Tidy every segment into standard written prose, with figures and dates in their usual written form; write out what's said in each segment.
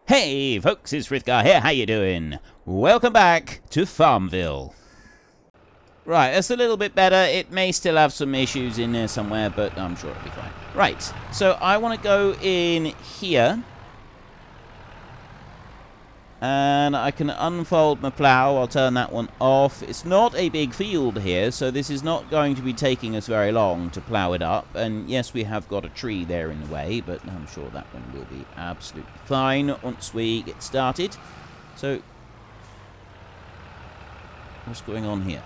Hey folks, it's Frithgar here, how you doing? Welcome back to Farmville. Right, that's a little bit better. It may still have some issues in there somewhere, but I'm sure it'll be fine. Right, so I want to go in here. And I can unfold my plow. I'll turn that one off. It's not a big field here, so this is not going to be taking us very long to plow it up. And yes, we have got a tree there in the way, but I'm sure that one will be absolutely fine once we get started. So, what's going on here?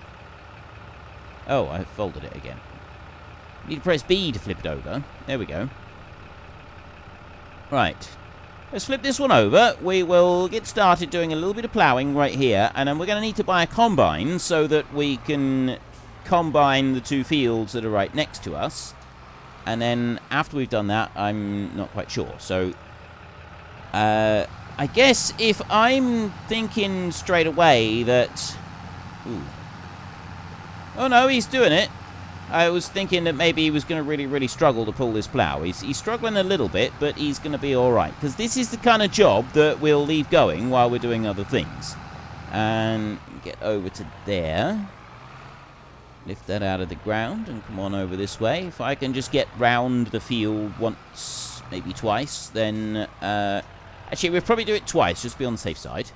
Oh, I folded it again. Need to press B to flip it over. There we go. Right. Let's flip this one over. We will get started doing a little bit of ploughing right here, and then we're going to need to buy a combine so that we can combine the two fields that are right next to us. And then after we've done that, I'm not quite sure. So, I guess if I'm thinking straight away that... Ooh. Oh no, he's doing it. I was thinking that maybe he was going to really struggle to pull this plough. He's struggling a little bit, but he's going to be alright. Because this is the kind of job that we'll leave going while we're doing other things. And get over to there. Lift that out of the ground and come on over this way. If I can just get round the field once, maybe twice, then... actually, we'll probably do it twice, just to be on the safe side.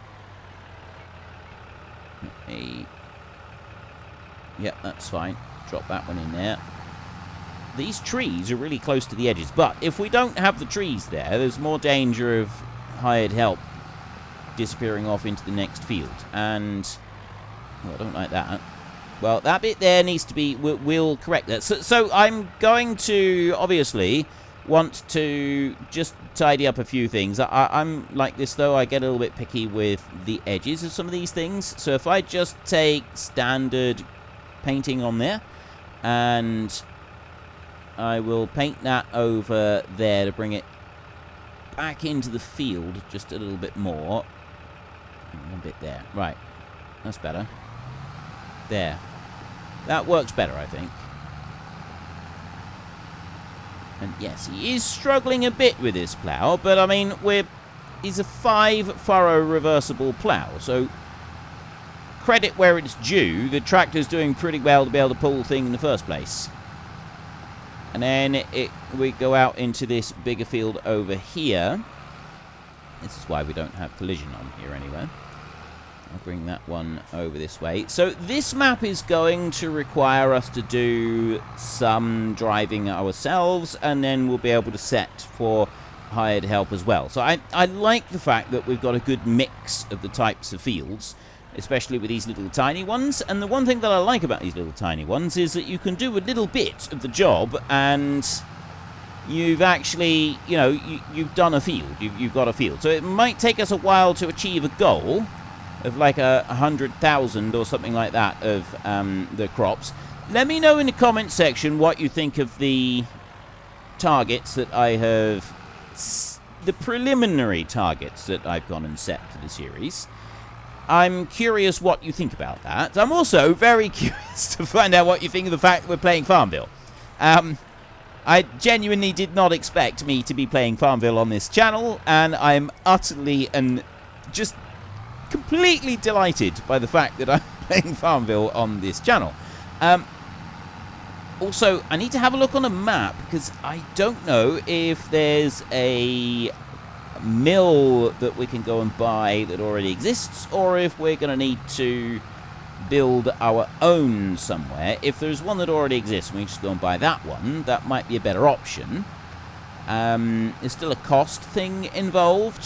Yep, that's fine. Drop that one in there. These trees are really close to the edges, but if we don't have the trees there, there's more danger of hired help disappearing off into the next field. And, well, I don't like that. Well, that bit there needs to be... We'll correct that. So I'm going to, obviously, want to just tidy up a few things. I'm like this, though. I get a little bit picky with the edges of some of these things. So if I just take standard painting on there, and I will paint that over there to bring it back into the field just a little bit more. A bit there. Right. That's better. There. That works better, I think. And yes, he is struggling a bit with this plough, but I mean, he's a 5-furrow reversible plough, so credit where it's due, the tractor's doing pretty well to be able to pull the thing in the first place. And then we go out into this bigger field over here. This is why we don't have collision on here anyway. I'll bring that one over this way. So this map is going to require us to do some driving ourselves, and then we'll be able to set for hired help as well. So I like the fact that we've got a good mix of the types of fields, especially with these little tiny ones. And the one thing that I like about these little tiny ones is that you can do a little bit of the job and you've actually, you know, you've done a field. You've got a field. So it might take us a while to achieve a goal of like 100,000 or something like that of the crops. Let me know in the comment section what you think of the targets that I have, the preliminary targets that I've gone and set for the series. I'm curious what you think about that. I'm also very curious to find out what you think of the fact that we're playing Farmville. I genuinely did not expect me to be playing Farmville on this channel, and I'm utterly and just completely delighted by the fact that I'm playing Farmville on this channel. Also, I need to have a look on a map, because I don't know if there's a mill that we can go and buy that already exists, or if we're going to need to build our own somewhere. If there's one that already exists and we just go and buy that one, that might be a better option. There's still a cost thing involved.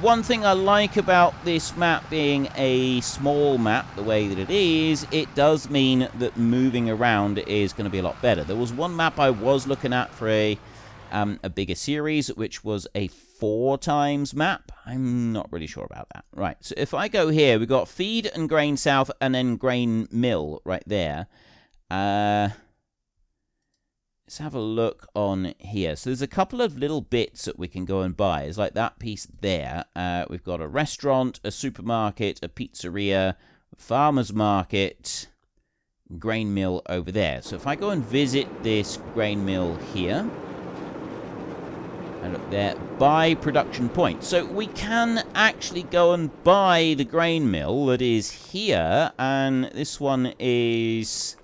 One thing I like about this map being a small map the way that it is, it does mean that moving around is going to be a lot better. There was one map I was looking at for a bigger series, which was a 4x map. I'm not really sure about that. Right, so if I go here, we've got feed and grain south and then grain mill right there. Let's have a look on here. So there's a couple of little bits that we can go and buy. It's like that piece there. We've got a restaurant, a supermarket, a pizzeria, a farmer's market, grain mill over there. So if I go and visit this grain mill here, And look there, buy production point. So we can actually go and buy the grain mill that is here. And this one is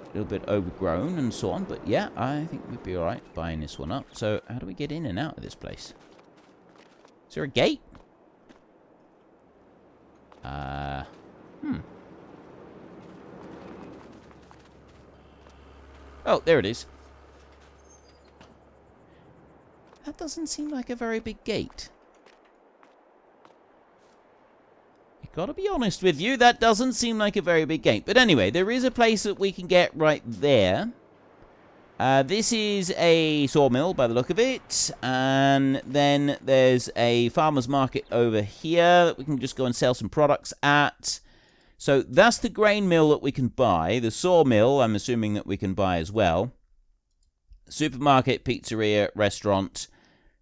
a little bit overgrown and so on. But yeah, I think we'd be alright buying this one up. So how do we get in and out of this place? Is there a gate? Oh, there it is. That doesn't seem like a very big gate. I gotta be honest with you, that doesn't seem like a very big gate. But anyway, there is a place that we can get right there. This is a sawmill by the look of it. And then there's a farmer's market over here that we can just go and sell some products at. So that's the grain mill that we can buy. The sawmill, I'm assuming that we can buy as well. Supermarket, pizzeria, restaurant.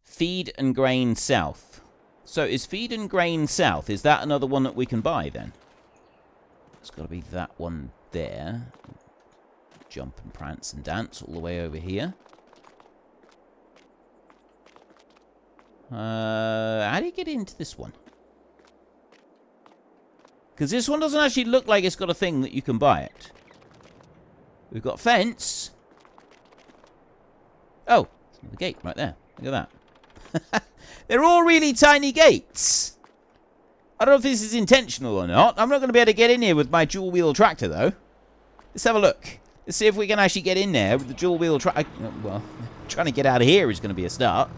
Feed and Grain South. So is Feed and Grain South, is that another one that we can buy then? It's got to be that one there. Jump and prance and dance all the way over here. How do you get into this one? Because this one doesn't actually look like it's got a thing that you can buy it. We've got fence. Oh, the gate right there. Look at that. They're all really tiny gates. I don't know if this is intentional or not. I'm not going to be able to get in here with my dual-wheel tractor, though. Let's have a look. Let's see if we can actually get in there with the dual-wheel tractor. Well, trying to get out of here is going to be a start.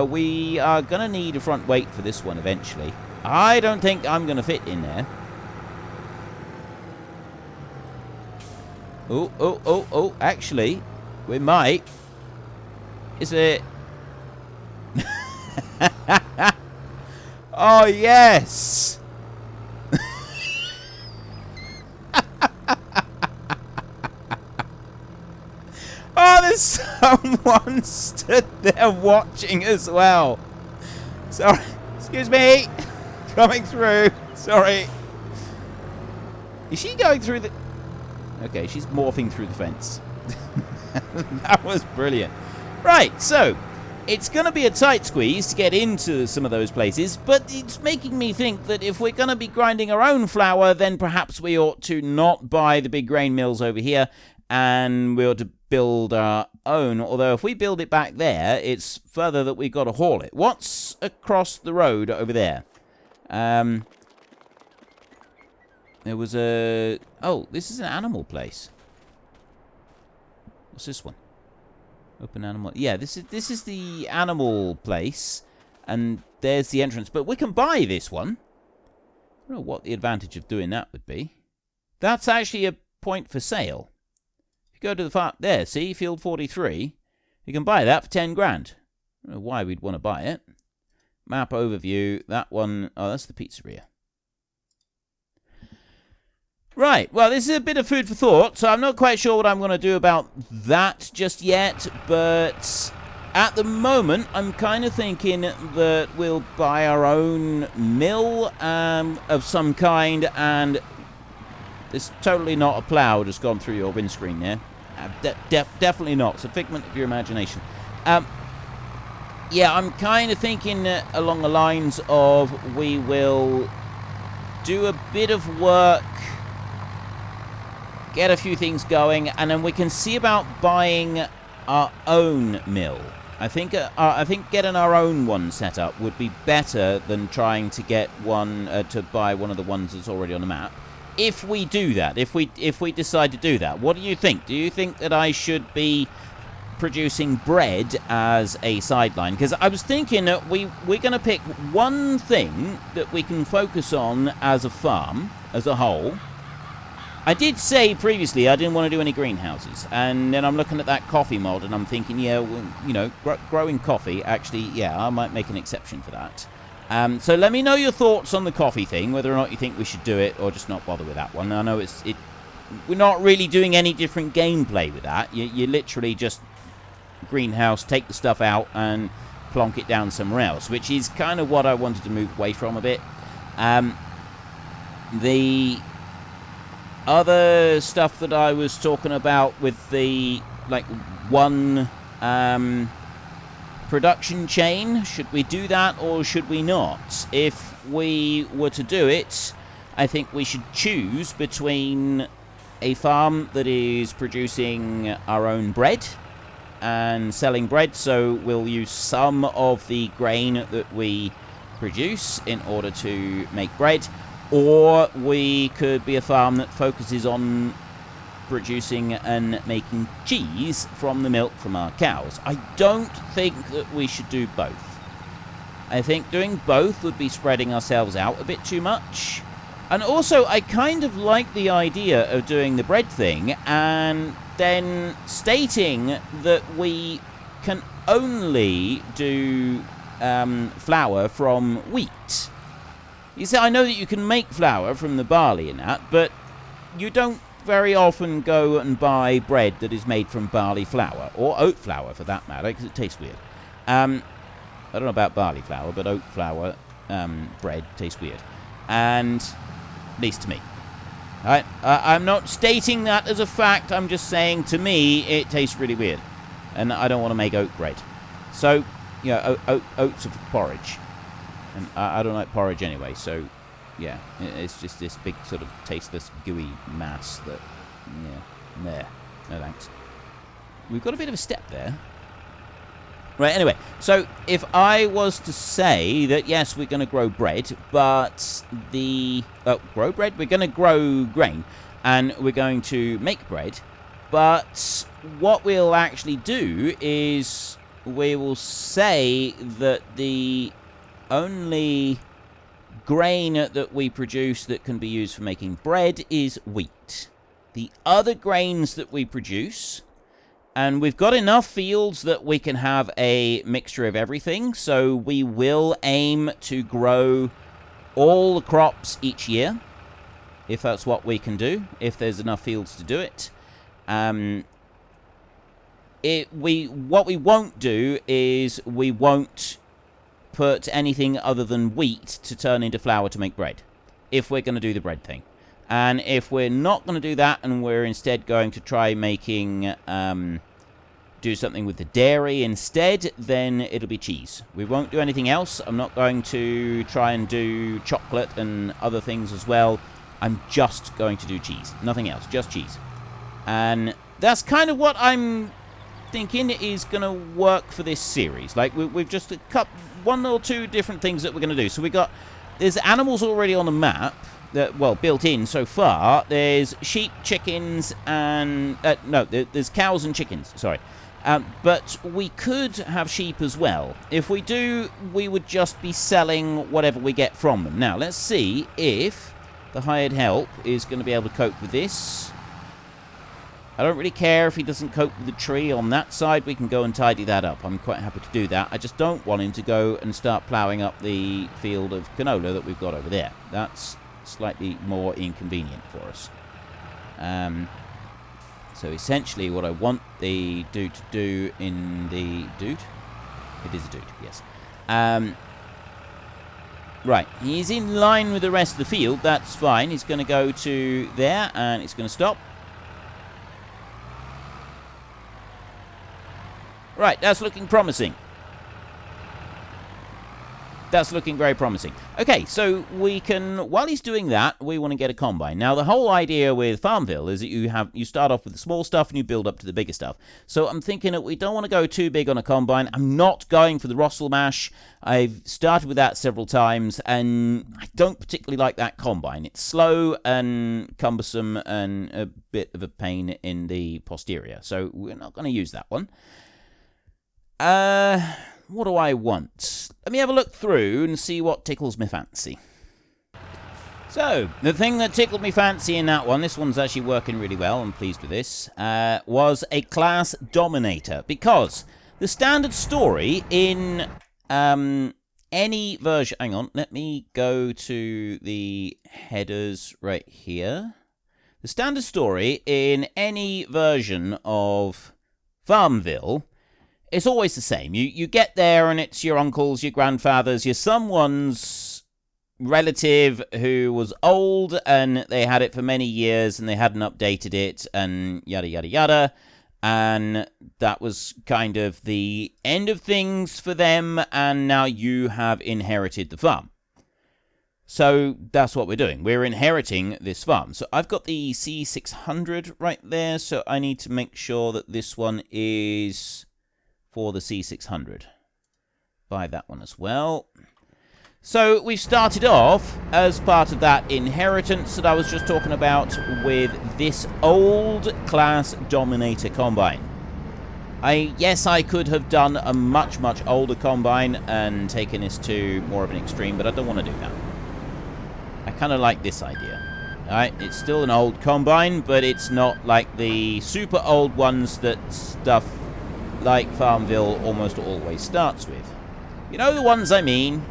We are going to need a front weight for this one eventually. I don't think I'm going to fit in there. Oh. Actually, we might. Is it... Oh, yes! Oh, there's someone stood there watching as well. Sorry. Excuse me. Coming through. Sorry. Is she going through the... Okay, she's morphing through the fence. That was brilliant. Right, so... It's going to be a tight squeeze to get into some of those places, but it's making me think that if we're going to be grinding our own flour, then perhaps we ought to not buy the big grain mills over here, and we ought to build our own. Although if we build it back there, it's further that we've got to haul it. What's across the road over there? There was a... Oh, this is an animal place. What's this one? Open animal. Yeah, this is the animal place, and there's the entrance. But we can buy this one. I don't know what the advantage of doing that would be. That's actually a point for sale. If you go to the farm there, see field 43, you can buy that for 10 grand. I don't know why we'd want to buy it. Map overview. That one. Oh, that's the pizzeria. Right, well, this is a bit of food for thought, so I'm not quite sure what I'm going to do about that just yet, but at the moment, I'm kind of thinking that we'll buy our own mill of some kind, and it's totally not a plough just gone through your windscreen there. Definitely not. It's a figment of your imagination. Yeah, I'm kind of thinking along the lines of we will do a bit of work, get a few things going, and then we can see about buying our own mill. I think getting our own one set up would be better than trying to get one to buy one of the ones that's already on the map. If we do that, if we decide to do that, what do you think? Do you think that I should be producing bread as a sideline? Because I was thinking that we're going to pick one thing that we can focus on as a farm as a whole. I did say previously I didn't want to do any greenhouses, and then I'm looking at that coffee mod, and I'm thinking, yeah, well, you know, growing coffee, actually, yeah, I might make an exception for that. So let me know your thoughts on the coffee thing, whether or not you think we should do it, or just not bother with that one. I know we're not really doing any different gameplay with that. You literally just greenhouse, take the stuff out, and plonk it down somewhere else, which is kind of what I wanted to move away from a bit. The other stuff that I was talking about with the, like, one production chain. Should we do that or should we not? If we were to do it, I think we should choose between a farm that is producing our own bread and selling bread, so we'll use some of the grain that we produce in order to make bread, or we could be a farm that focuses on producing and making cheese from the milk from our cows. I don't think that we should do both. I think doing both would be spreading ourselves out a bit too much. And also, I kind of like the idea of doing the bread thing and then stating that we can only do flour from wheat. You see, I know that you can make flour from the barley and that, but you don't very often go and buy bread that is made from barley flour, or oat flour for that matter, because it tastes weird. I don't know about barley flour, but oat flour bread tastes weird. And, at least to me. Alright? I'm not stating that as a fact, I'm just saying, to me, it tastes really weird. And I don't want to make oat bread. So, you know, oats are for porridge. And I don't like porridge anyway, so... yeah, it's just this big sort of tasteless, gooey mass that, yeah, no thanks. We've got a bit of a step there. Right, anyway, so if I was to say that, yes, we're going to grow bread, but grow bread? We're going to grow grain, and we're going to make bread, but what we'll actually do is we will say that the only grain that we produce that can be used for making bread is wheat. The other grains that we produce, and we've got enough fields that we can have a mixture of everything, so we will aim to grow all the crops each year, if that's what we can do, if there's enough fields to do it. What we won't do is we won't put anything other than wheat to turn into flour to make bread, if we're going to do the bread thing. And if we're not going to do that, and we're instead going to try making, do something with the dairy instead, then it'll be cheese. We won't do anything else. I'm not going to try and do chocolate and other things as well. I'm just going to do cheese. Nothing else, just cheese. And that's kind of what I'm thinking is going to work for this series. Like, we've just cut one or two different things that we're going to do. So there's animals already on the map, that, well, built in so far. There's sheep, chickens, and... there's cows and chickens, sorry. But we could have sheep as well. If we do, we would just be selling whatever we get from them. Now, let's see if the hired help is going to be able to cope with this. I don't really care if he doesn't cope with the tree on that side. We can go and tidy that up. I'm quite happy to do that. I just don't want him to go and start ploughing up the field of canola that we've got over there. That's slightly more inconvenient for us. So essentially what I want the dude to do in the... Dude? It is a dude, yes. Right, he's in line with the rest of the field. That's fine. He's going to go to there, and it's going to stop. Right, that's looking promising. That's looking very promising. Okay, so we can, while he's doing that, we want to get a combine. Now, the whole idea with Farmville is that you start off with the small stuff and you build up to the bigger stuff. So I'm thinking that we don't want to go too big on a combine. I'm not going for the Russell Mash. I've started with that several times, and I don't particularly like that combine. It's slow and cumbersome and a bit of a pain in the posterior. So we're not going to use that one. What do I want? Let me have a look through and see what tickles me fancy. So, the thing that tickled me fancy in that one, this one's actually working really well, I'm pleased with this, was a CLAAS Dominator. Because the standard story in any version... Hang on, let me go to the headers right here. The standard story in any version of Farmville... it's always the same. You get there and it's your uncles, your grandfathers, your someone's relative who was old and they had it for many years and they hadn't updated it and yada, yada, yada. And that was kind of the end of things for them, and now you have inherited the farm. So that's what we're doing. We're inheriting this farm. So I've got the C600 right there, so I need to make sure that this one is for the C600. Buy that one as well. So we've started off as part of that inheritance that I was just talking about with this old CLAAS Dominator combine. Yes, I could have done a much, much older combine and taken this to more of an extreme, but I don't want to do that. I kind of like this idea. Alright, it's still an old combine, but it's not like the super old ones that stuff like Farmville almost always starts with. You know the ones I mean?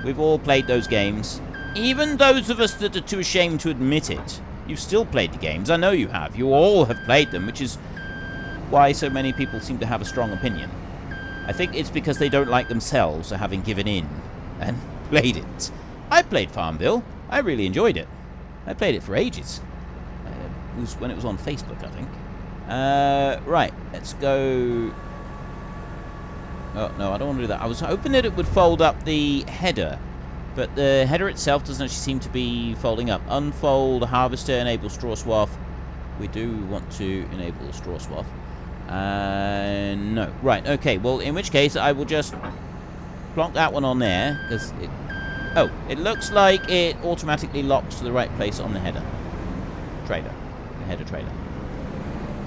We've all played those games. Even those of us that are too ashamed to admit it. You've still played the games. I know you have. You all have played them, which is why so many people seem to have a strong opinion. I think it's because they don't like themselves for having given in and played it. I played Farmville. I really enjoyed it. I played it for ages. It was when it was on Facebook, I think. Right, let's go... Oh, no, I don't want to do that. I was hoping that it would fold up the header, but the header itself doesn't actually seem to be folding up. Unfold, harvester, enable straw swath. We do want to enable the straw swath. No. Right, okay. Well, in which case, I will just plonk that one on there, because it... Oh, it looks like it automatically locks to the right place on the header. Trailer. The header trailer.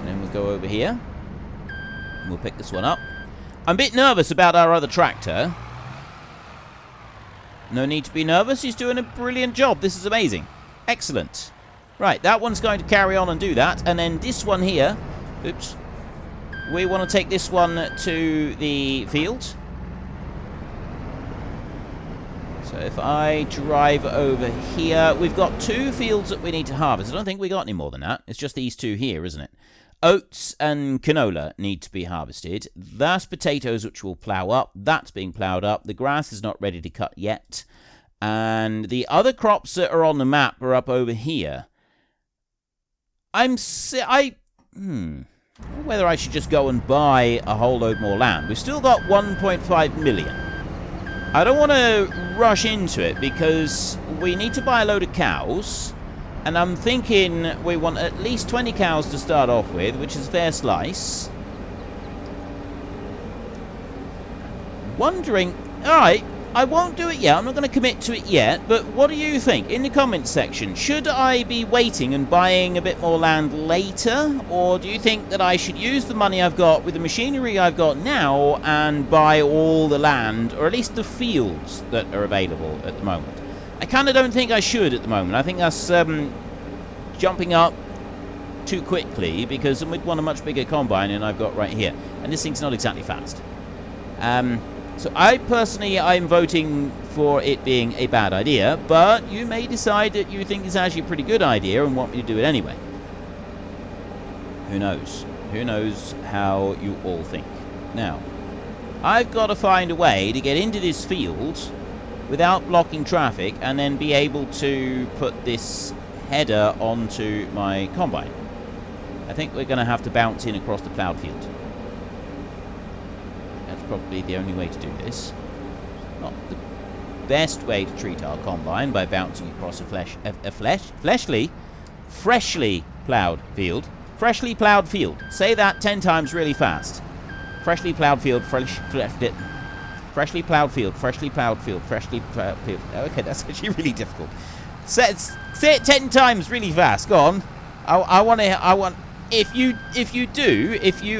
And then we'll go over here. And we'll pick this one up. I'm a bit nervous about our other tractor. No need to be nervous. He's doing a brilliant job. This is amazing. Excellent. Right, that one's going to carry on and do that. And then this one here. Oops. We want to take this one to the field. So if I drive over here, we've got 2 fields that we need to harvest. I don't think we got any more than that. It's just these 2 here, isn't it? Oats and canola need to be harvested. That's potatoes, which will plough up. That's being ploughed up. The grass is not ready to cut yet. And the other crops that are on the map are up over here. Whether I should just go and buy a whole load more land. We've still got 1.5 million. I don't want to rush into it because we need to buy a load of cows. And I'm thinking we want at least 20 cows to start off with, which is a fair slice. Wondering... Alright, I won't do it yet. I'm not going to commit to it yet. But what do you think? In the comments section, should I be waiting and buying a bit more land later? Or do you think that I should use the money I've got with the machinery I've got now and buy all the land, or at least the fields that are available at the moment? I kind of don't think I should at the moment. I think that's jumping up too quickly because we'd want a much bigger combine than I've got right here. And this thing's not exactly fast. So I personally, I'm voting for it being a bad idea, but you may decide that you think it's actually a pretty good idea and want me to do it anyway. Who knows? Who knows how you all think. Now, I've got to find a way to get into this field without blocking traffic and then be able to put this header onto my combine. I think we're going to have to bounce in across the ploughed field. That's probably the only way to do this. Not the best way to treat our combine by bouncing across freshly ploughed field. Freshly ploughed field. Say that 10 times really fast. Freshly ploughed field, freshly plowed field, freshly plowed field, freshly plowed field. Okay, that's actually really difficult. Say it 10 times really fast. Go on. If you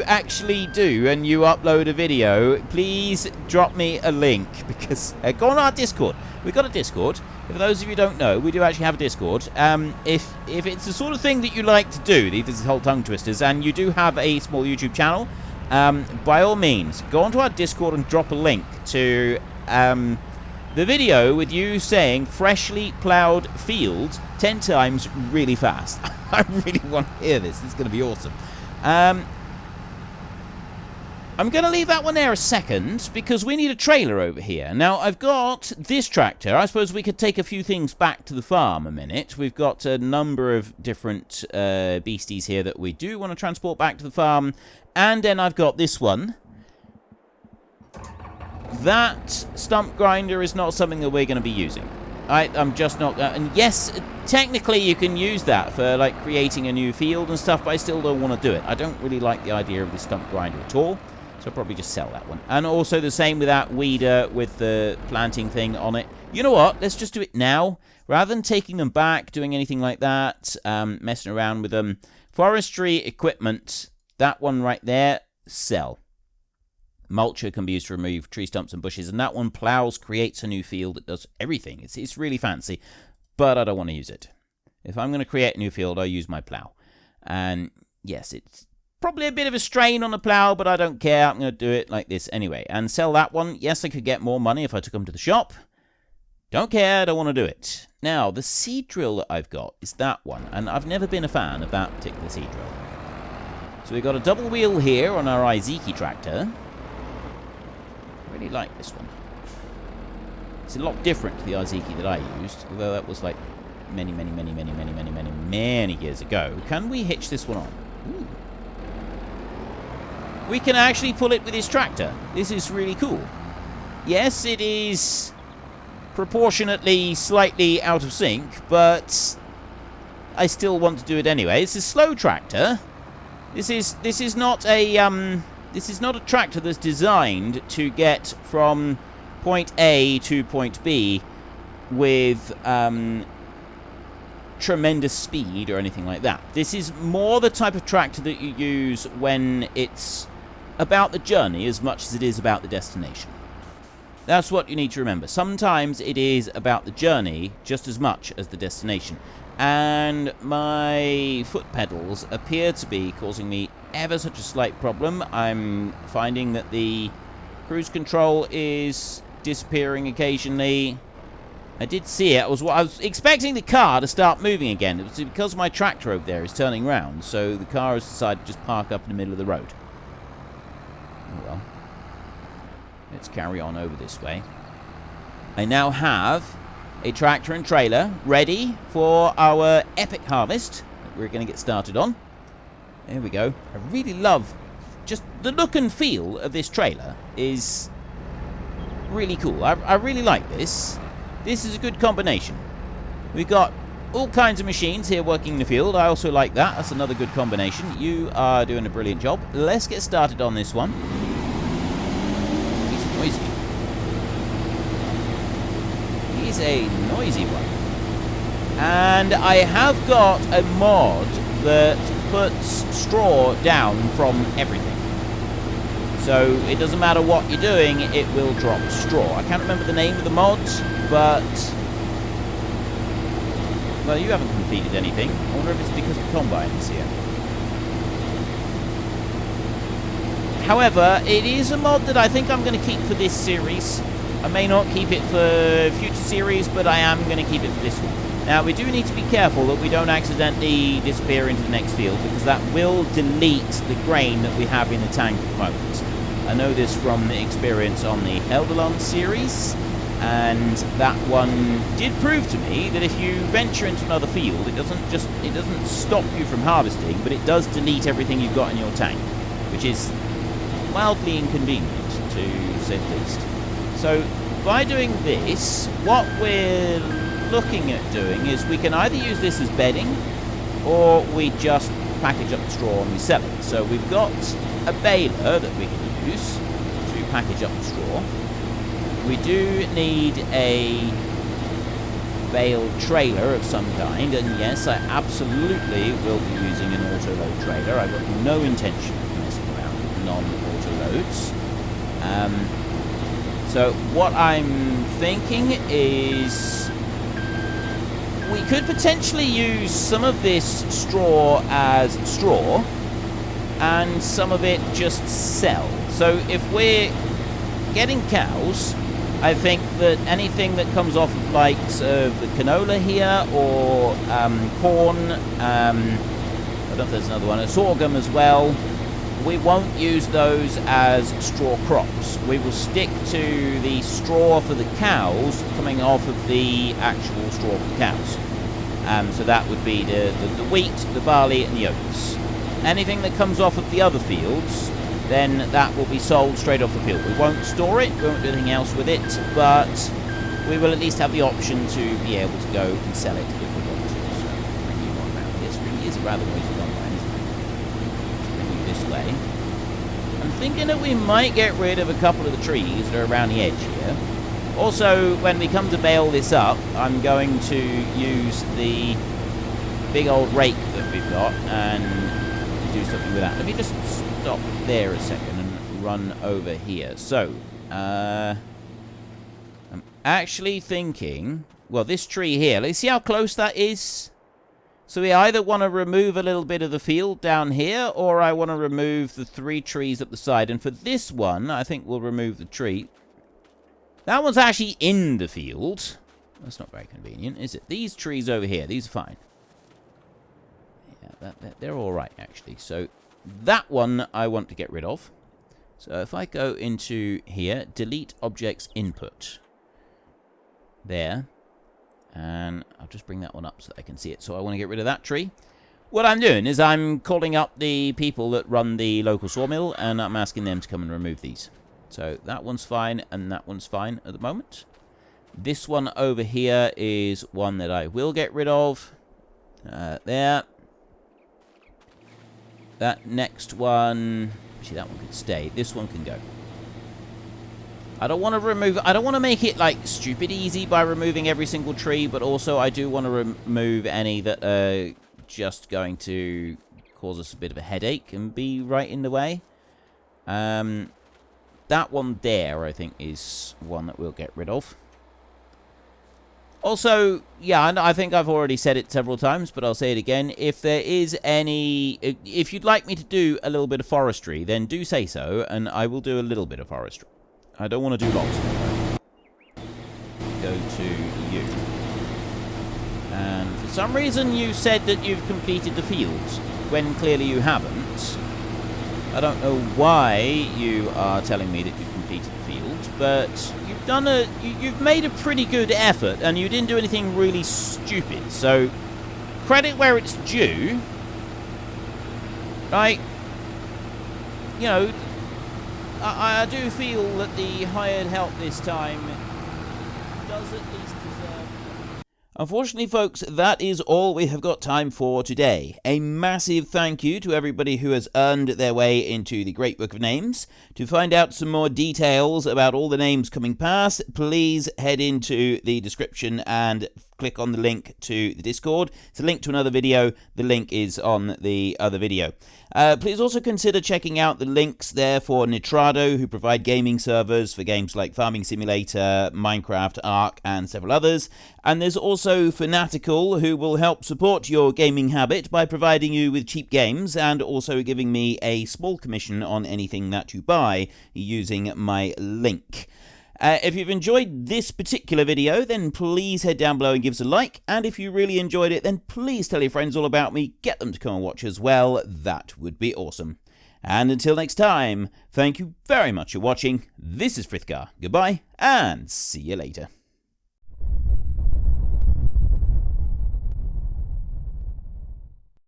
actually do, and you upload a video, please drop me a link because go on our Discord. We've got a Discord. For those of you who don't know, we do actually have a Discord. If it's the sort of thing that you like to do, these whole tongue twisters, and you do have a small YouTube channel. By all means, go onto our Discord and drop a link to the video with you saying freshly ploughed field 10 times really fast. I really want to hear this. This is going to be awesome. I'm going to leave that one there a second because we need a trailer over here. Now, I've got this tractor. I suppose we could take a few things back to the farm a minute. We've got a number of different beasties here that we do want to transport back to the farm. And then I've got this one. That stump grinder is not something that we're going to be using. I'm just not... and yes, technically you can use that for, like, creating a new field and stuff, but I still don't want to do it. I don't really like the idea of the stump grinder at all. So I'll probably just sell that one. And also the same with that weeder with the planting thing on it. You know what? Let's just do it now. Rather than taking them back, doing anything like that, messing around with them. Forestry equipment, that one right there, sell. Mulcher can be used to remove tree stumps and bushes. And that one plows, creates a new field. It does everything. It's really fancy. But I don't want to use it. If I'm going to create a new field, I'll use my plow. And yes, it's probably a bit of a strain on the plow, but I don't care. I'm going to do it like this anyway. And sell that one. Yes, I could get more money if I took them to the shop. Don't care. Don't want to do it. Now, the seed drill that I've got is that one. And I've never been a fan of that particular seed drill. So we've got a double wheel here on our Izeki tractor. I really like this one. It's a lot different to the Izeki that I used. Although that was like many years ago. Can we hitch this one on? Ooh. We can actually pull it with this tractor. This is really cool. Yes, it is proportionately slightly out of sync, but I still want to do it anyway. It's a slow tractor. This is not a tractor that's designed to get from point A to point B with tremendous speed or anything like that. This is more the type of tractor that you use when it's about the journey as much as it is about the destination. That's what you need to remember. Sometimes it is about the journey just as much as the destination. And my foot pedals appear to be causing me ever such a slight problem. I'm finding that the cruise control is disappearing occasionally. I did see it. I was expecting the car to start moving again. It was because my tractor over there is turning round, so the car has decided to just park up in the middle of the road. Oh well. Let's carry on over this way. I now have a tractor and trailer ready for our epic harvest that we're going to get started on. There we go. I really love just the look and feel of this trailer is really cool. I really like this. This is a good combination. We've got all kinds of machines here working in the field. I also like that. That's another good combination. You are doing a brilliant job. Let's get started on this one. He's noisy. He's a noisy one. And I have got a mod that puts straw down from everything. So it doesn't matter what you're doing, it will drop straw. I can't remember the name of the mod, but well, you haven't completed anything. I wonder if it's because the combine is here. However, it is a mod that I think I'm going to keep for this series. I may not keep it for future series, but I am going to keep it for this one. Now, we do need to be careful that we don't accidentally disappear into the next field, because that will delete the grain that we have in the tank at the moment. I know this from the experience on the Heldelon series, and that one did prove to me that if you venture into another field, it doesn't stop you from harvesting, but it does delete everything you've got in your tank, which is mildly inconvenient, to say the least. So, by doing this, what we're looking at doing is we can either use this as bedding, or we just package up the straw and we sell it. So we've got a baler that we can use to package up the straw. We do need a bale trailer of some kind, and yes, I absolutely will be using an auto-load trailer. I've got no intention of messing around with non-auto loads. So what I'm thinking is we could potentially use some of this straw as straw and some of it just sell. So if we're getting cows, I think that anything that comes off of likes of the canola here or corn, I don't know if there's another one, a sorghum as well, we won't use those as straw crops. We will stick to the straw for the cows coming off of the actual straw for the cows. So that would be the wheat, the barley, and the oats. Anything that comes off of the other fields, then that will be sold straight off the field. We won't store it, we won't do anything else with it, but we will at least have the option to be able to go and sell it if we want to. So bring you on around. This really is a rather noisy one, isn't it? Let's bring you this way. I'm thinking that we might get rid of a couple of the trees that are around the edge here. Also, when we come to bale this up, I'm going to use the big old rake that we've got and do something with that. Let me just stop there a second and run over here. So, I'm actually thinking, well, this tree here, let's see how close that is. So we either want to remove a little bit of the field down here, or I want to remove the 3 trees up the side. And for this one, I think we'll remove the tree. That one's actually in the field. That's not very convenient, is it? These trees over here, these are fine. Yeah, they're all right, actually. So that one I want to get rid of. So if I go into here, delete objects input. There. And I'll just bring that one up so that I can see it. So I want to get rid of that tree. What I'm doing is I'm calling up the people that run the local sawmill, and I'm asking them to come and remove these. So that one's fine, and that one's fine at the moment. This one over here is one that I will get rid of. There. That next one... Actually, that one could stay. This one can go. I don't want to remove... I don't want to make it, like, stupid easy by removing every single tree, but also I do want to remove any that are just going to cause us a bit of a headache and be right in the way. That one there, I think, is one that we'll get rid of. Also, yeah, I think I've already said it several times, but I'll say it again. If there is any... If you'd like me to do a little bit of forestry, then do say so, and I will do a little bit of forestry. I don't want to do lots of it. Go to you. And for some reason you said that you've completed the fields, when clearly you haven't. I don't know why you are telling me that you've completed the field, but you've done you've made a pretty good effort, and you didn't do anything really stupid. So, credit where it's due. Right? You know, I do feel that the hired help this time does at least deserve... Unfortunately, folks, that is all we have got time for today. A massive thank you to everybody who has earned their way into the Great Book of Names. To find out some more details about all the names coming past, please head into the description and click on the link to the Discord. It's a link to another video. The link is on the other video. Please also consider checking out the links there for Nitrado, who provide gaming servers for games like Farming Simulator, Minecraft, Ark, and several others. And there's also Fanatical, who will help support your gaming habit by providing you with cheap games and also giving me a small commission on anything that you buy using my link. If you've enjoyed this particular video, then please head down below and give us a like. And if you really enjoyed it, then please tell your friends all about me. Get them to come and watch as well. That would be awesome. And until next time, thank you very much for watching. This is Frithgar. Goodbye, and see you later.